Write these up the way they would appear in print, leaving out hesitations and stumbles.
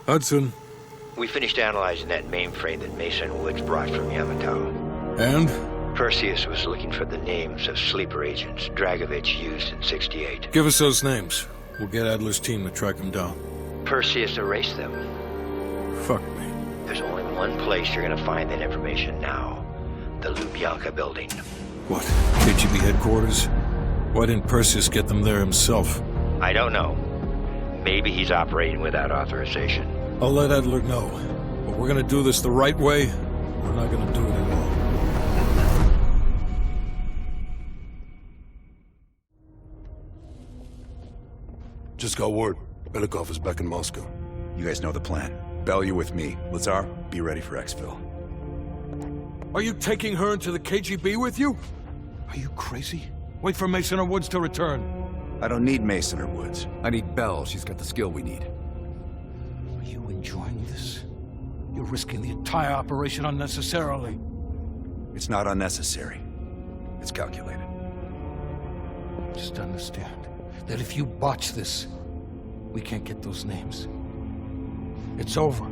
Hudson. We finished analyzing that mainframe that Mason Woods brought from Yamato. And? Perseus was looking for the names of sleeper agents Dragovich used in '68. Give us those names. We'll get Adler's team to track them down. Perseus erased them. Fuck me. There's only one place you're gonna find that information now. The Lubyanka building. What? KGB headquarters? Why didn't Perseus get them there himself? I don't know. Maybe he's operating without authorization. I'll let Adler know. But we're gonna do this the right way. We're not gonna do it at all. Just got word. Belikov is back in Moscow. You guys know the plan. Bell, you're with me. Lazar, be ready for exfil. Are you taking her into the KGB with you? Are you crazy? Wait for Mason or Woods to return. I don't need Mason or Woods. I need Bell. She's got the skill we need. Are you enjoying this? You're risking the entire operation unnecessarily. It's not unnecessary. It's calculated. Just understand that if you botch this, we can't get those names. It's over.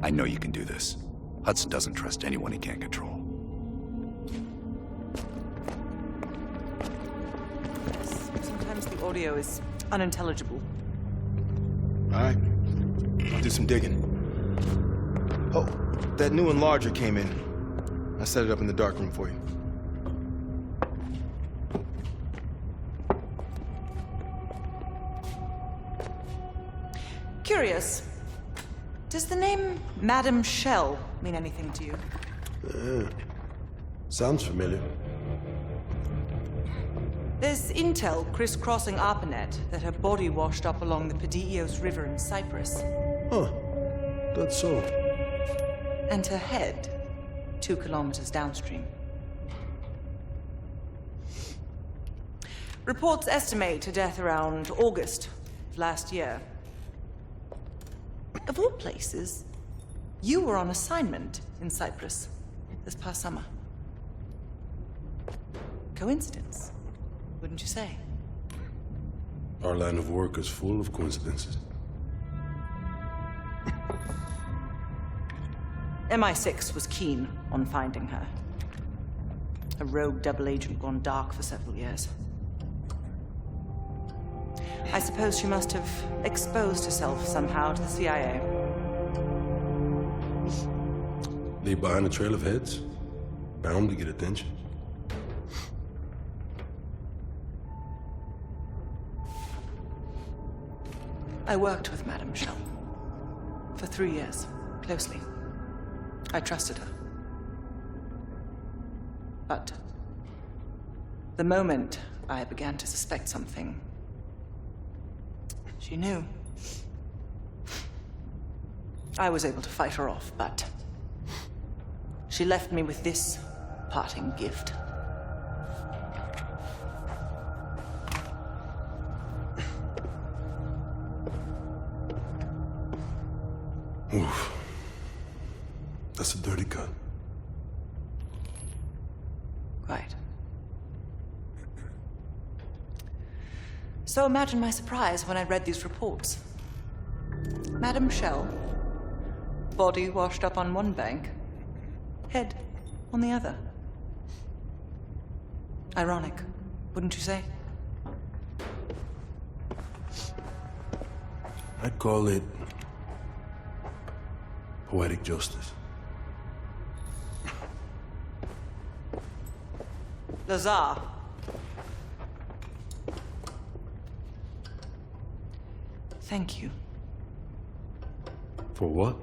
I know you can do this. Hudson doesn't trust anyone he can't control. Sometimes the audio is unintelligible. All right. I'll do some digging. Oh, that new enlarger came in. I set it up in the dark room for you. Curious. Does the name Madam Shell mean anything to you? Sounds familiar. There's intel crisscrossing ARPANET that her body washed up along the Pedios River in Cyprus. Huh. That's so. And her head 2 kilometers downstream. Reports estimate her death around August of last year. Of all places, you were on assignment in Cyprus this past summer. Coincidence, wouldn't you say? Our line of work is full of coincidences. MI6 was keen on finding her. A rogue double agent gone dark for several years. I suppose she must have exposed herself somehow to the CIA. Leave behind a trail of heads. Bound to get attention. I worked with Madame Shell for 3 years, closely. I trusted her. But the moment I began to suspect something, she knew. I was able to fight her off, but she left me with this parting gift. Oof. That's a dirty cut. Quite. So imagine my surprise when I read these reports. Madame Shell, body washed up on one bank, head on the other. Ironic, wouldn't you say? I'd call it poetic justice. Lazar. Thank you. For what?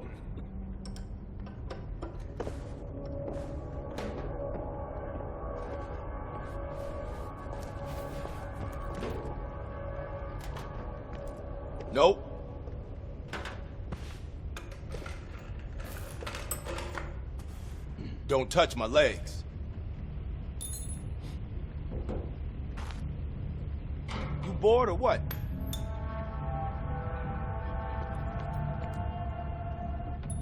Nope. Don't touch my legs. You bored or what?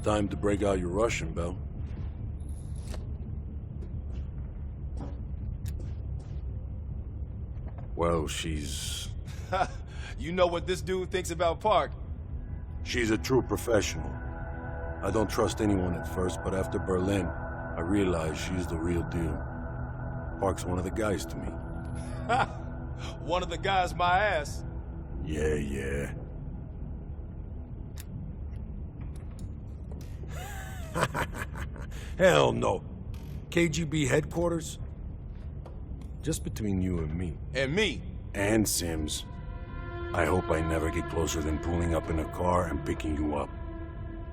Time to break out your Russian, Bell. Well, she's... You know what this dude thinks about Park. She's a true professional. I don't trust anyone at first, but after Berlin, I realized she's the real deal. Park's one of the guys to me. One of the guys, my ass. Yeah. Hell no. KGB headquarters? Just between you and me. And me. And Sims. I hope I never get closer than pulling up in a car and picking you up.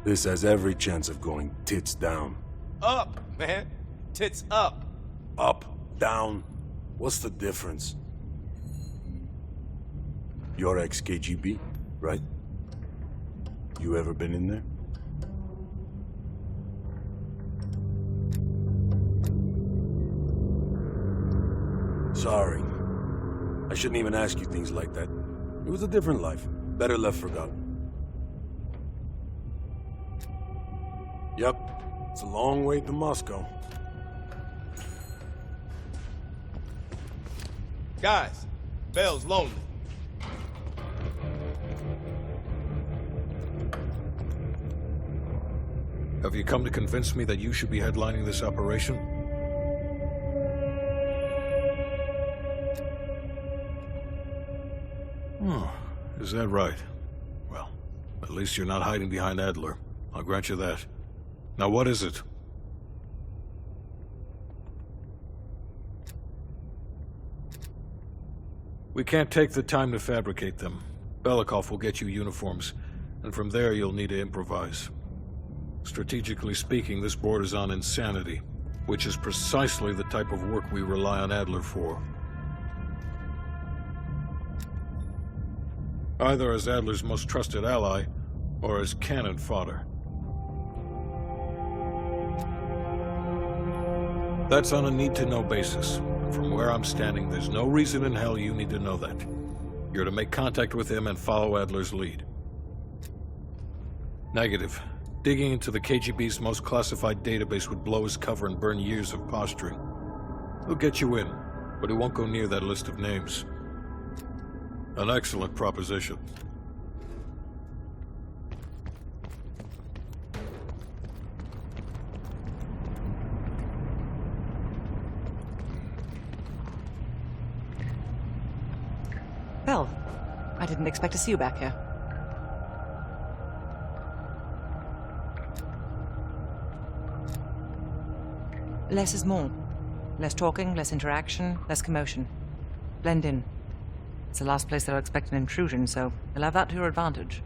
This has every chance of going tits down. Up, man. Tits up. Up, down. What's the difference? You're ex-KGB, right? You ever been in there? Sorry. I shouldn't even ask you things like that. It was a different life. Better left forgotten. Yep. It's a long way to Moscow. Guys, Belle's lonely. Have you come to convince me that you should be headlining this operation? Oh, is that right? Well, at least you're not hiding behind Adler. I'll grant you that. Now what is it? We can't take the time to fabricate them. Belikov will get you uniforms, and from there you'll need to improvise. Strategically speaking, this borders on insanity, which is precisely the type of work we rely on Adler for. Either as Adler's most trusted ally, or as cannon fodder. That's on a need-to-know basis. From where I'm standing, there's no reason in hell you need to know that. You're to make contact with him and follow Adler's lead. Negative. Digging into the KGB's most classified database would blow his cover and burn years of posturing. He'll get you in, but he won't go near that list of names. An excellent proposition. Well, I didn't expect to see you back here. Less is more. Less talking, less interaction, less commotion. Blend in. It's the last place they'll expect an intrusion, so you'll have that to your advantage.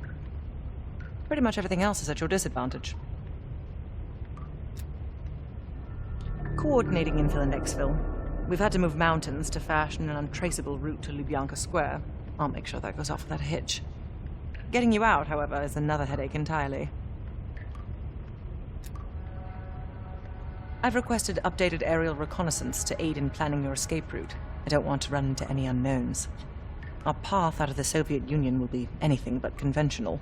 Pretty much everything else is at your disadvantage. Coordinating infill and exfil. We've had to move mountains to fashion an untraceable route to Lubyanka Square. I'll make sure that goes off without a hitch. Getting you out, however, is another headache entirely. I've requested updated aerial reconnaissance to aid in planning your escape route. I don't want to run into any unknowns. Our path out of the Soviet Union will be anything but conventional.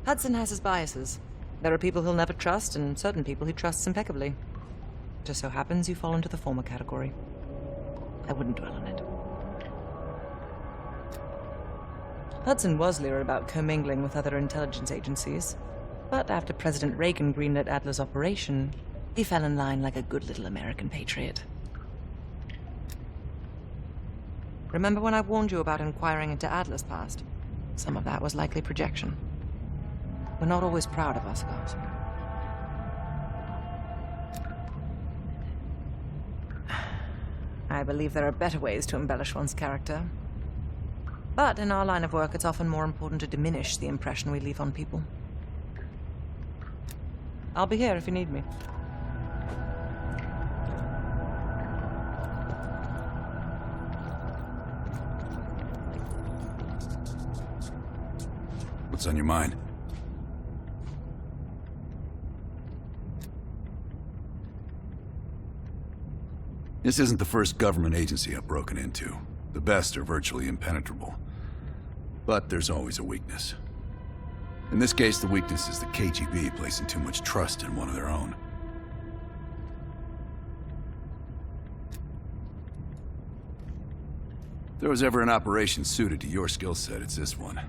Hudson has his biases. There are people he'll never trust, and certain people he trusts impeccably. Just so happens you fall into the former category. I wouldn't dwell on it. Hudson was leery about commingling with other intelligence agencies, but after President Reagan greenlit Adler's operation, he fell in line like a good little American patriot. Remember when I warned you about inquiring into Adler's past? Some of that was likely projection. We're not always proud of our scars. I believe there are better ways to embellish one's character. But in our line of work, it's often more important to diminish the impression we leave on people. I'll be here if you need me. What's on your mind? This isn't the first government agency I've broken into. The best are virtually impenetrable. But there's always a weakness. In this case, the weakness is the KGB placing too much trust in one of their own. there was ever an operation suited to your skill set, it's this one.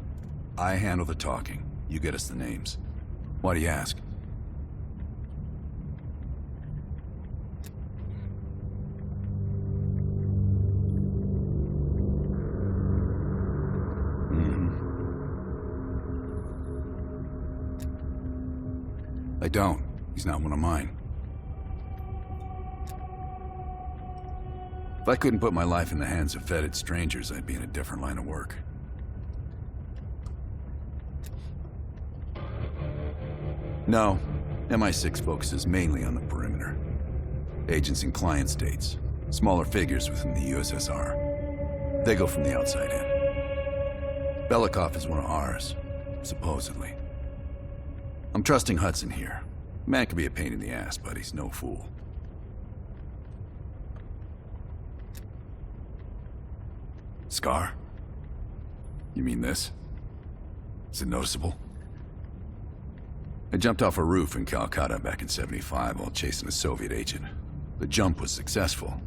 I handle the talking. You get us the names. Why do you ask? I don't. He's not one of mine. If I couldn't put my life in the hands of vetted strangers, I'd be in a different line of work. No, MI6 focuses mainly on the perimeter. Agents in client states, smaller figures within the USSR. They go from the outside in. Belikov is one of ours, supposedly. I'm trusting Hudson here. Man can be a pain in the ass, but he's no fool. Scar? You mean this? Is it noticeable? I jumped off a roof in Calcutta back in '75 while chasing a Soviet agent. The jump was successful.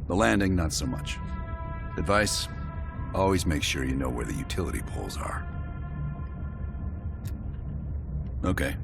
The landing, not so much. Advice? Always make sure you know where the utility poles are. Okay.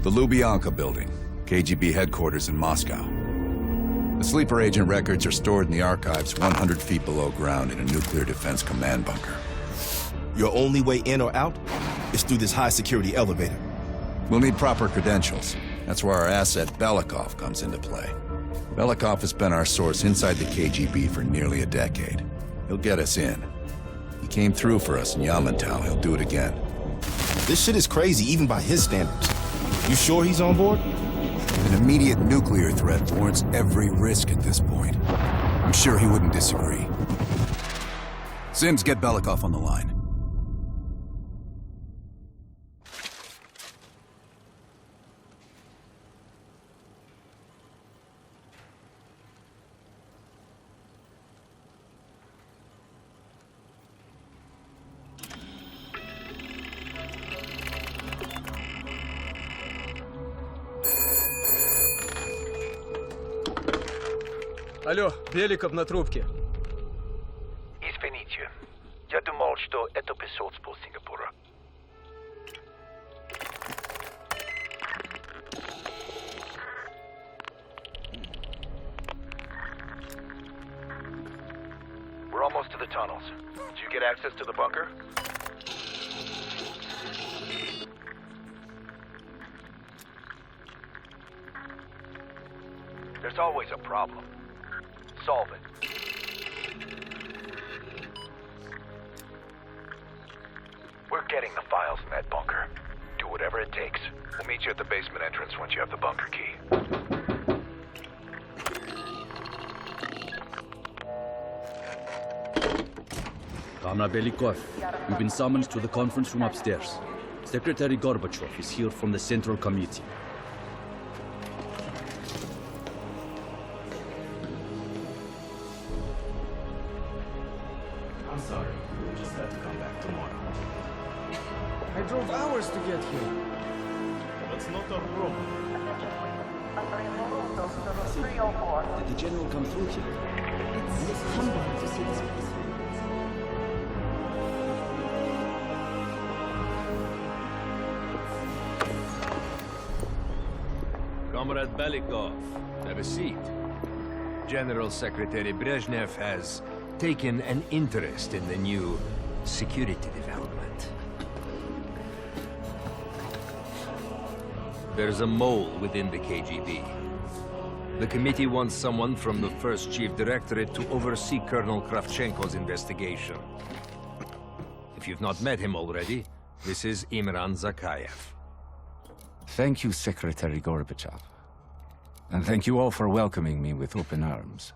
The Lubyanka building, KGB headquarters in Moscow. The sleeper agent records are stored in the archives 100 feet below ground in a nuclear defense command bunker. Your only way in or out is through this high-security elevator. We'll need proper credentials. That's where our asset Belikov comes into play. Belikov has been our source inside the KGB for nearly a decade. He'll get us in. He came through for us in Yamantau. He'll do it again. This shit is crazy, even by his standards. You sure he's on board? An immediate nuclear threat warrants every risk at this point. I'm sure he wouldn't disagree. Sims, get Belikov on the line. Алло, Беликов на трубке. Извините, я думал, что это посольство Сингапура. tunnels. Did you get access to the bunker? There's always a problem. Solve it. We're getting the files in that bunker. Do whatever it takes. We'll meet you at the basement entrance once you have the bunker key. Comrade Belikov, you've been summoned to the conference room upstairs. Secretary Gorbachev is here from the Central Committee. I'm sorry. We'll just have to come back tomorrow. I drove hours to get here. That's not our problem. Did the general come through here? It's humbling to see this place. Comrade Belikov, have a seat. General Secretary Brezhnev has taken an interest in the new security development. There's a mole within the KGB. The committee wants someone from the first Chief Directorate to oversee Colonel Kravchenko's investigation. If you've not met him already, this is Imran Zakayev. Thank you, Secretary Gorbachev. And thank you all for welcoming me with open arms.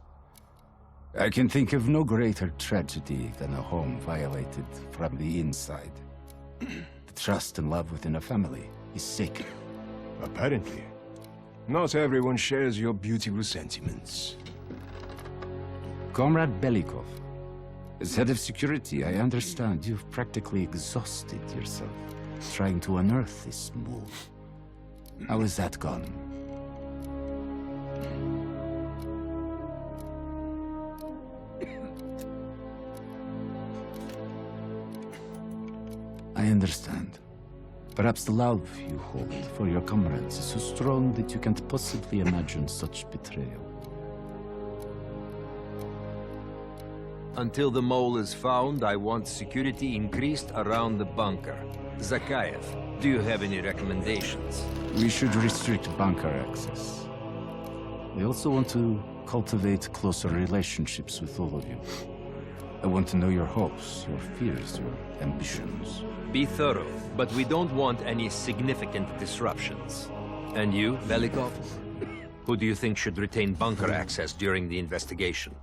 I can think of no greater tragedy than a home violated from the inside. The trust and love within a family is sacred. Apparently. Not everyone shares your beautiful sentiments. Comrade Belikov, as head of security, I understand you've practically exhausted yourself trying to unearth this mole. How has that gone? I understand. Perhaps the love you hold for your comrades is so strong that you can't possibly imagine such betrayal. Until the mole is found, I want security increased around the bunker. Zakayev, do you have any recommendations? We should restrict bunker access. We also want to cultivate closer relationships with all of you. I want to know your hopes, your fears, your ambitions. Be thorough, but we don't want any significant disruptions. And you, Belikov? Who do you think should retain bunker access during the investigation?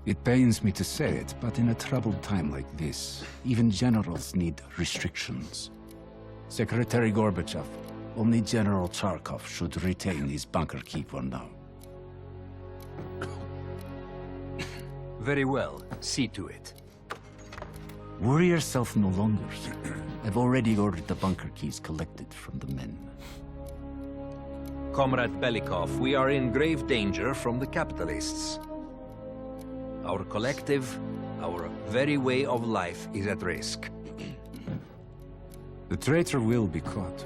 It pains me to say it, but in a troubled time like this, even generals need restrictions. Secretary Gorbachev, only General Charkov should retain his bunker key for now. Very well. See to it. Worry yourself no longer. I've already ordered the bunker keys collected from the men. Comrade Belikov, we are in grave danger from the capitalists. Our collective, our very way of life is at risk. The traitor will be caught.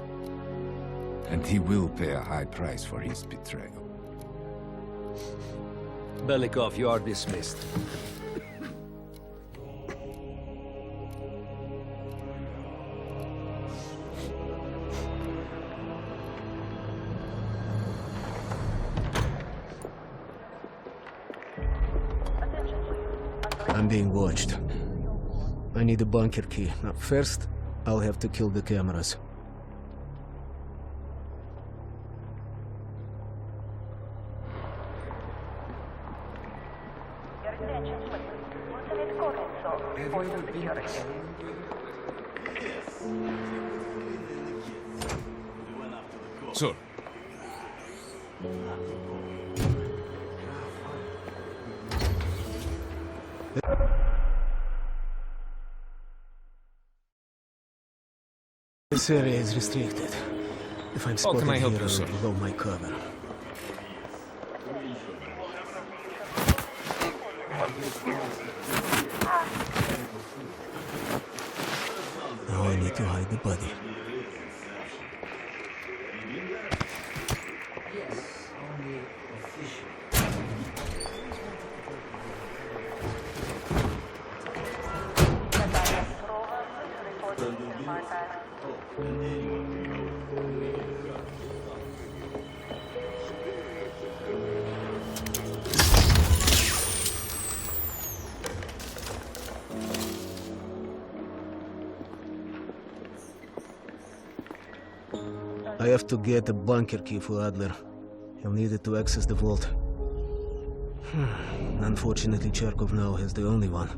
And he will pay a high price for his betrayal. Belikov, you are dismissed. I'm being watched. I need a bunker key. Now, first, I'll have to kill the cameras. Sir. This area is restricted. If I'm spotted can I help here, you, sir? I'll blow my cover. Now I need to hide the body. have to get a bunker key for Adler. He'll need it to access the vault. Unfortunately, Charkov now has the only one.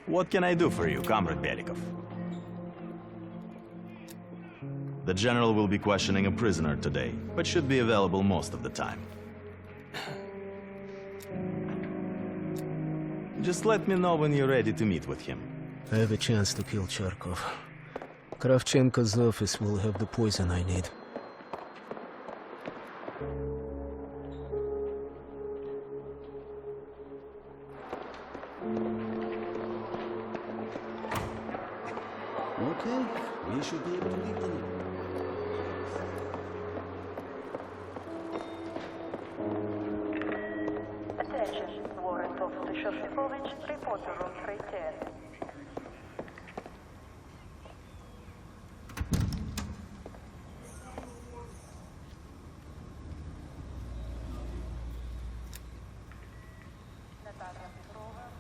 What can I do for you, Comrade Belikov? The General will be questioning a prisoner today, but should be available most of the time. Just let me know when you're ready to meet with him. I have a chance to kill Charkov. Kravchenko's office will have the poison I need. Okay, we should be able to leave them. Attention, Warrant Officer Shostakovich, report to room 310.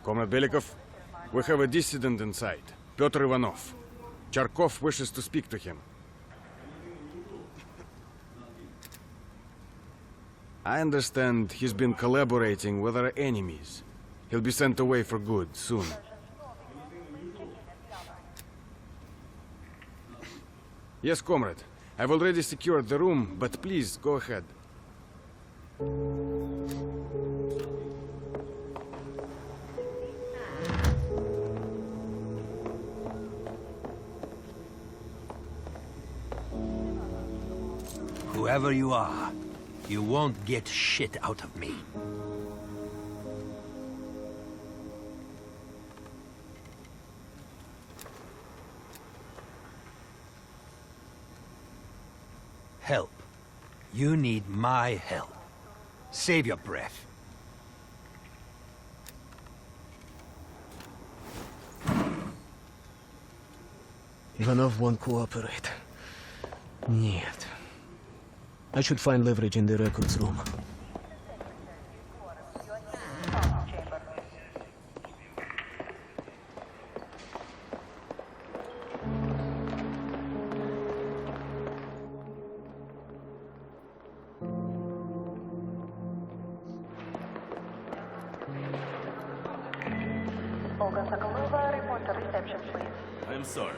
Comrade Belikov, we have a dissident inside, Pyotr Ivanov. Charkov wishes to speak to him. I understand he's been collaborating with our enemies. He'll be sent away for good soon. Yes, comrade. I've already secured the room, but please, go ahead. Whoever you are, you won't get shit out of me. Help. You need my help. Save your breath. Ivanov won't cooperate. Нет. I should find leverage in the records room. Olga Sokolova, report to reception, please. I'm sorry.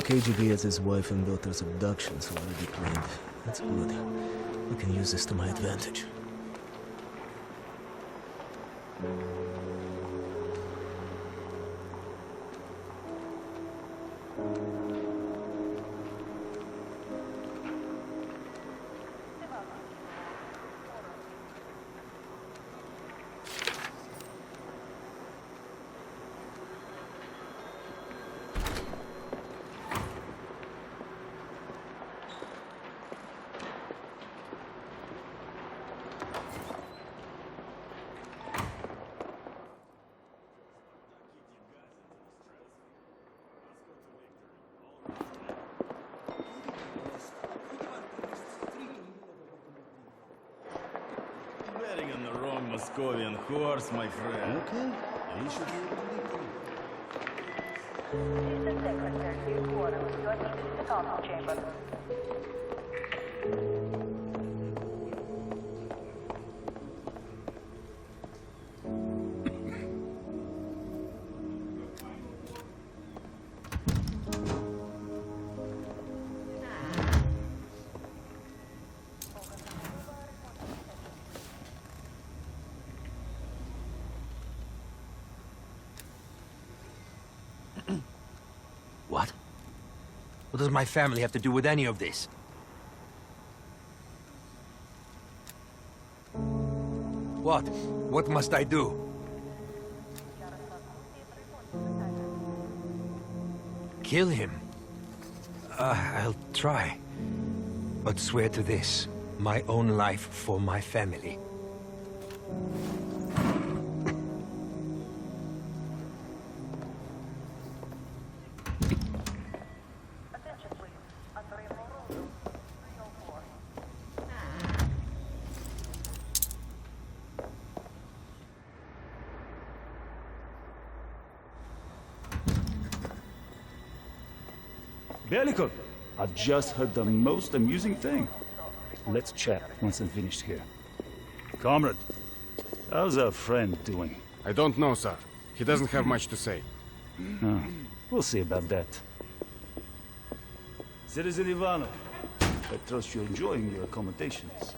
KGB has his wife and daughter's abductions already planned. That's good. We can use this to my advantage. Betting on the wrong Moscovian horse, my friend. Okay, you should be able to leave them. Mr. Secretary, your quarters. You are needed in the council chamber. What? What does my family have to do with any of this? What? What must I do? Kill him? I'll try. But swear to this, my own life for my family. Belikov, I've just heard the most amusing thing. Let's chat once I'm finished here. Comrade, how's our friend doing? I don't know, sir. He doesn't have much to say. Oh, we'll see about that. Citizen Ivanov, I trust you're enjoying your accommodations.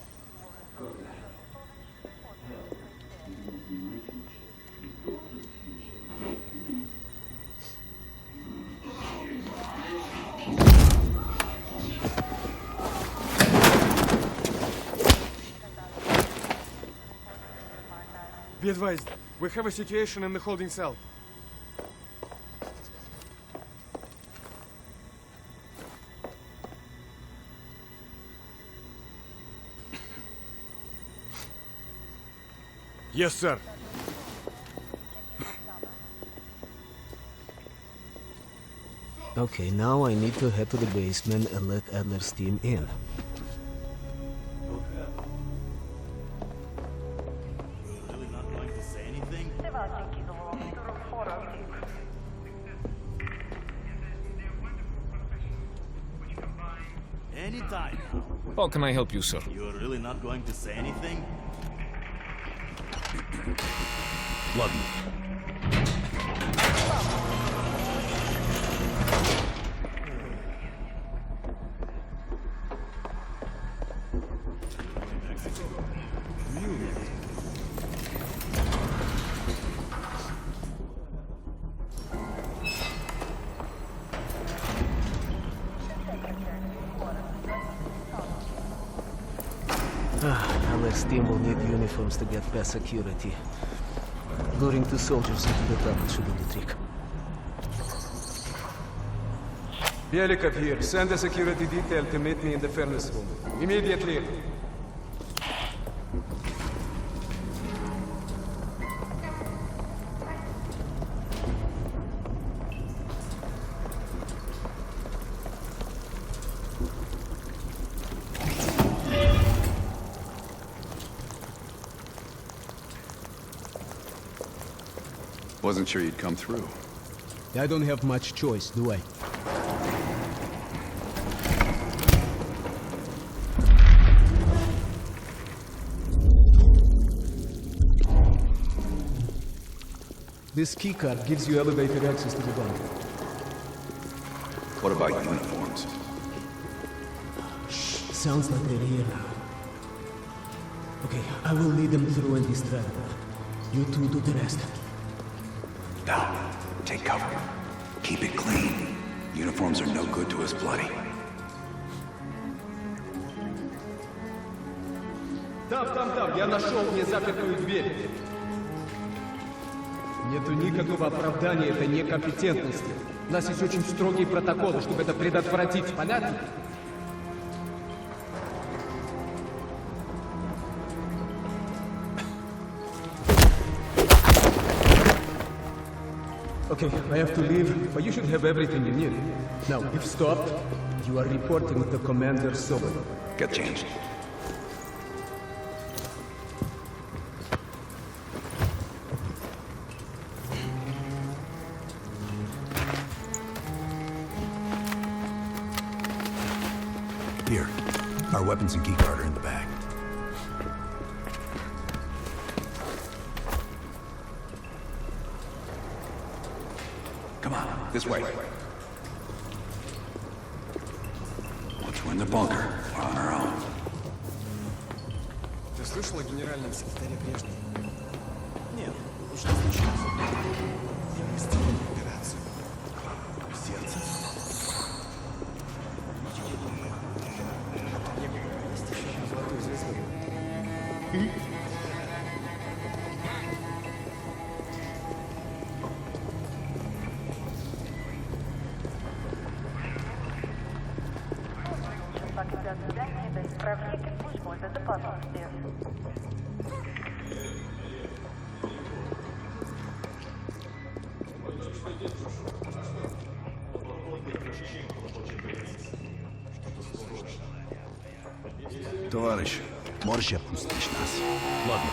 Be advised, we have a situation in the holding cell. Yes, sir. Okay, now I need to head to the basement and let Adler's team in. Anytime. How can I help you, sir? You're really not going to say anything? Ладно. Adler's team will need uniforms to get past security. Luring 2 soldiers into the tunnel should do the trick. Belikov here. Send a security detail to meet me in the furnace room. Immediately. Wasn't sure you'd come through. I don't have much choice, do I? This keycard gives you elevated access to the bunker. What about uniforms? Sounds like they're here now. Okay, I will lead them through and distract them. You two do the rest. Now, take cover. Keep it clean. Uniforms are no good to us bloody. Там, я нашел незапертую дверь. Нету никакого оправдания этой некомпетентности. У нас есть очень строгие протоколы, чтобы это предотвратить. Понятно? Okay, I have to leave, but you should have everything you need. Now, if stopped, you are reporting to Commander Sobel. Get changed. Here, our weapons and keycard are in the bag. Come on, this way. Once we're in the bunker, we're on our own. Ты слышал о генеральном секретаре Брежневе? Нет, что случилось? Я расстроил операцию. Сердце. Есть еще одна золотую звезду. Проверьте службу безопасности. Товарищ, можешь отпустить нас? Ладно.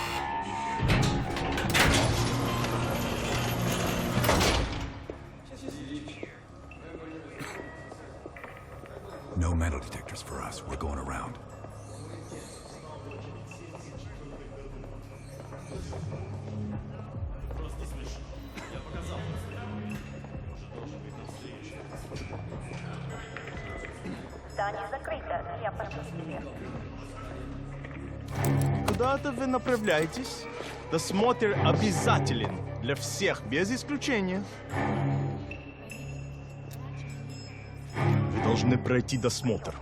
No metal detectors for us. We're going around. Здание закрыто. Я пошла вверх. Куда-то вы направляетесь? Досмотр обязателен для всех, без исключения. Вы должны пройти досмотр.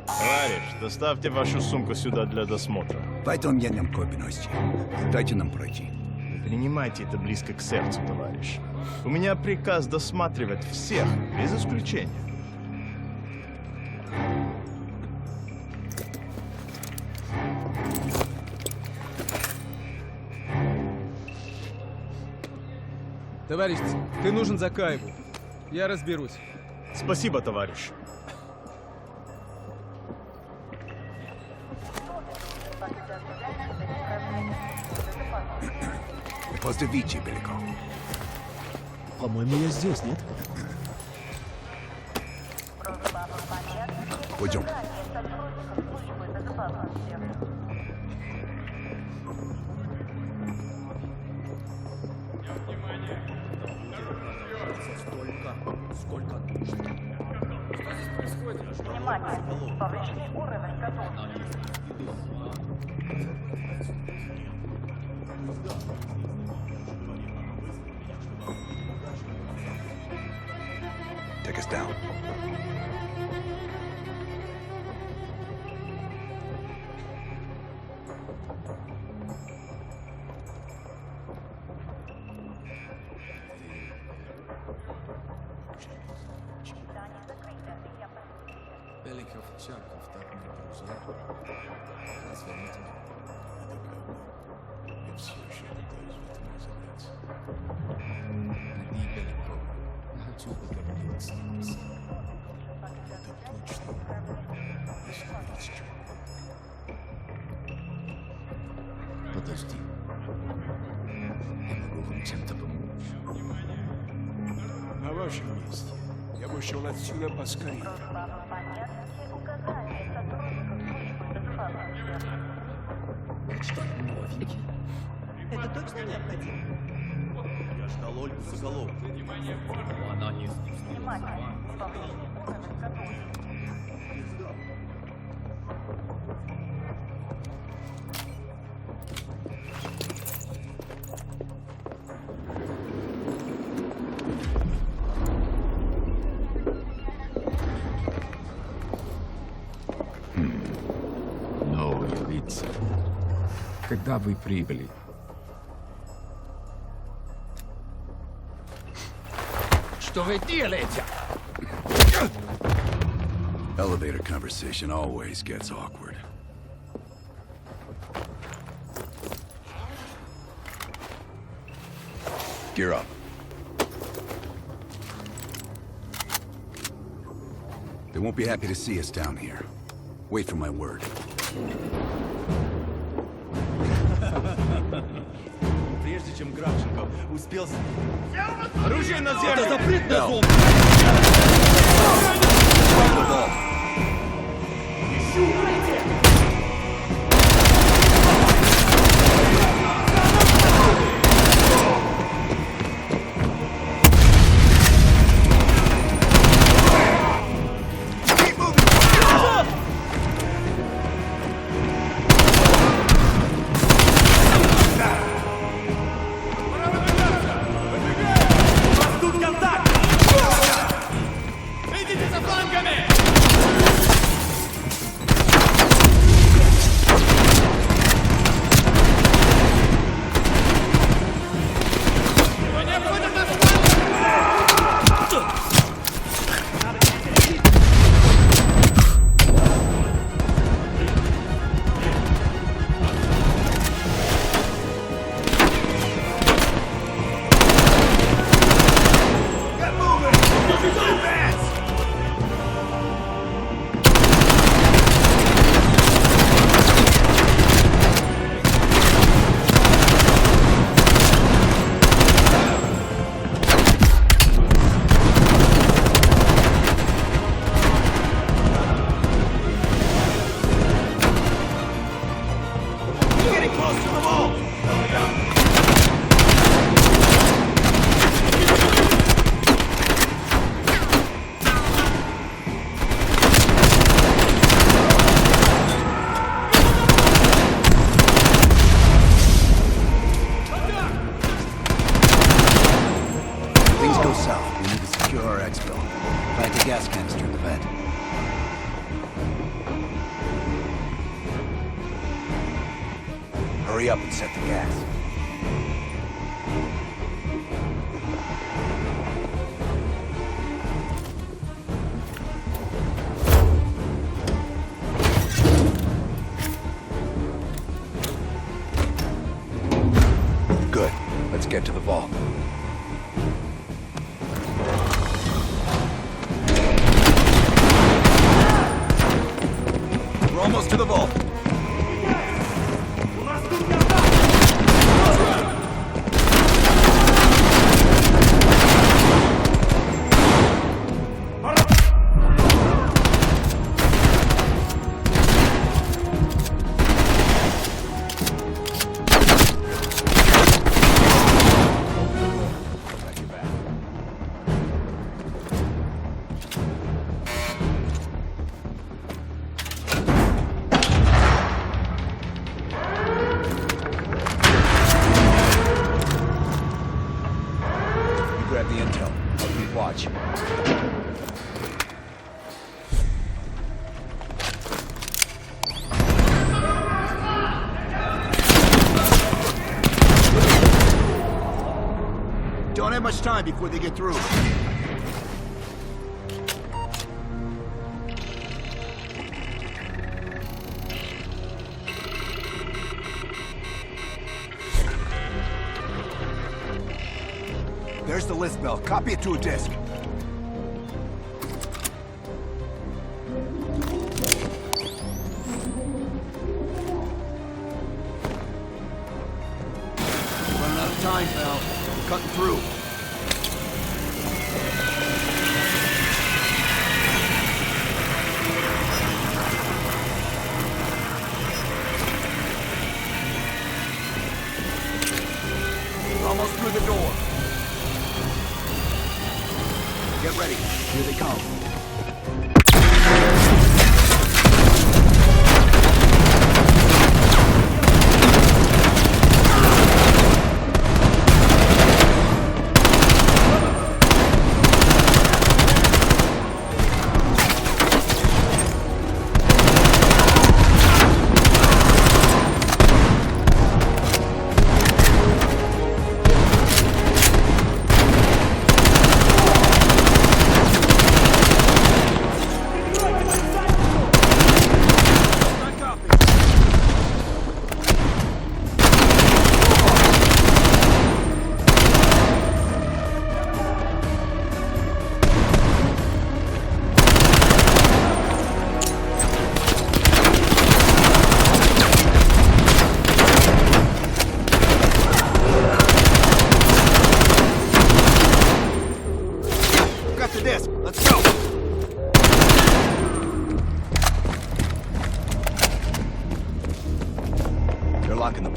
Товарищ, доставьте вашу сумку сюда для досмотра. Дайте нам пройти. Принимайте это близко к сердцу, товарищ. У меня приказ досматривать всех, без исключения. Товарищ, ты нужен Закаеву. Я разберусь. Спасибо, товарищ. Поздравите, Беликов. По-моему, я здесь, нет? Пойдем. Сколько? Что здесь происходит? Внимание! Повышенный уровень готовности. Take us down. Беликов, Чарков, так не друзья. Разве нет? Я все еще пытаюсь в этом разобраться. Не Беликов. Хочу поговорить с ним сам. Это точно. Если говорить что. Подожди. Я могу вам чем-то помочь. На вашем месте я бы шел отсюда поскорее. Указания Что, новенький? Это точно необходимо? Я ждал Ольгу Соколову. Она не Новые лица. Когда вы прибыли? Что вы делаете? Elevator conversation always gets awkward. Gear up. They won't be happy to see us down here. Wait for my word. Прежде чем Кравченко успел... Оружие на землю! Это запрет на зол! Hurry up and set the gas. Good. Let's get to the vault. We're almost to the vault. Grab the intel. I'll keep watch. Don't have much time before they get through. There's the list bell. Copy it to a disk. Running out of time, pal. We're cutting through.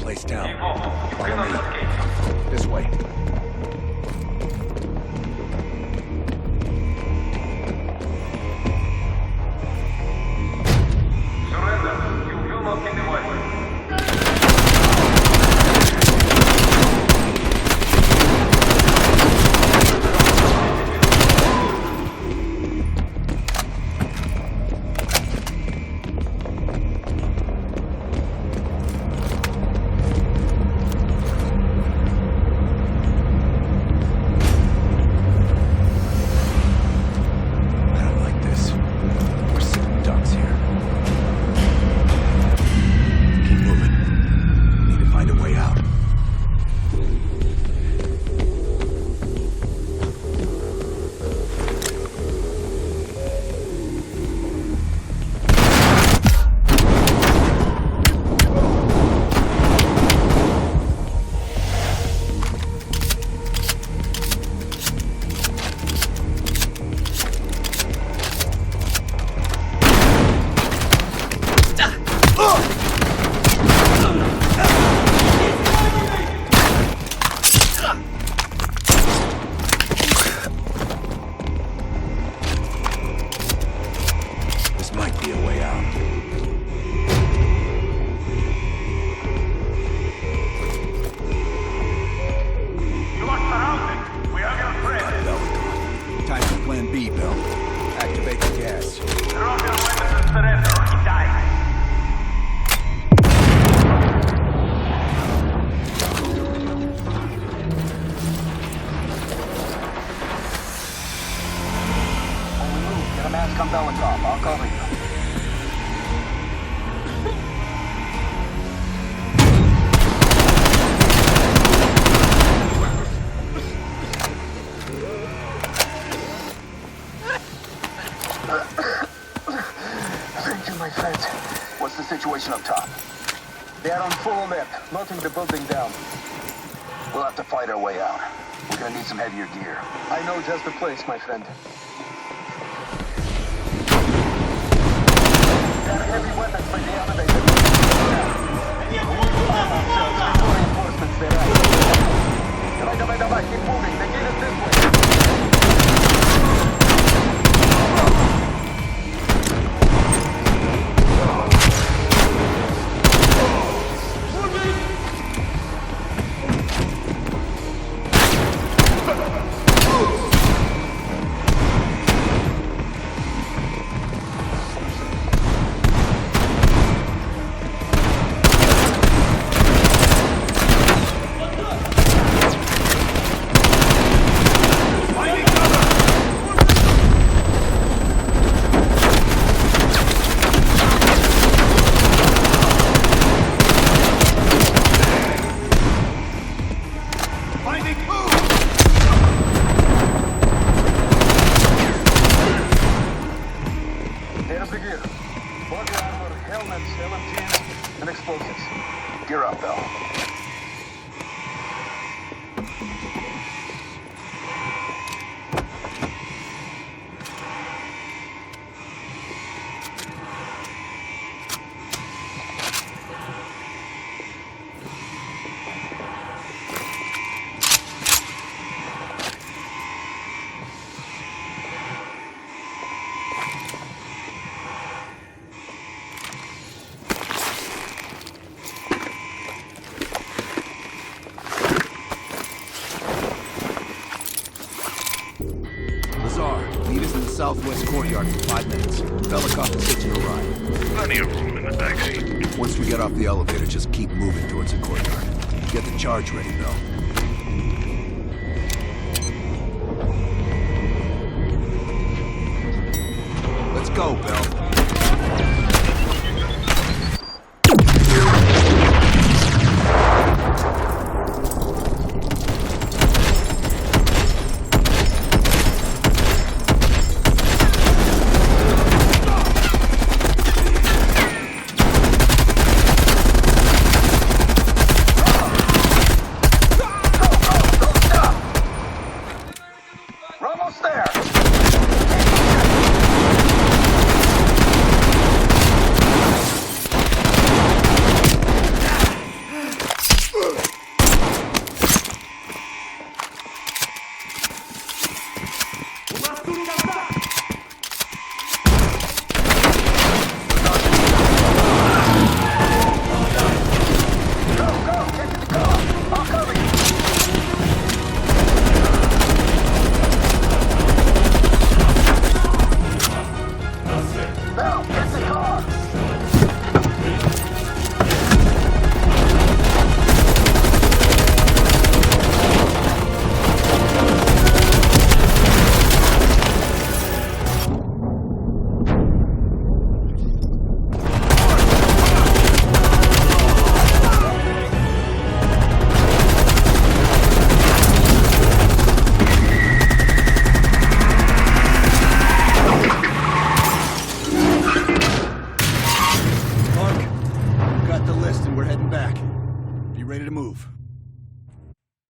place down. Follow me. This way. Up top. They are on full alert, knocking the building down. We'll have to fight our way out. We're gonna need some heavier gear. I know just the place, my friend. There are heavy weapons by the elevator. We'll find ourselves before reinforcements arrive. Давай, keep moving. They get us this way. Southwest courtyard in 5 minutes. Velikov is hitching a ride. Plenty of room in the backseat. Once we get off the elevator, just keep moving towards the courtyard. Get the charge ready, Bill. Let's go, Bill. Now, get the car! Got the list and we're heading back. Be ready to move.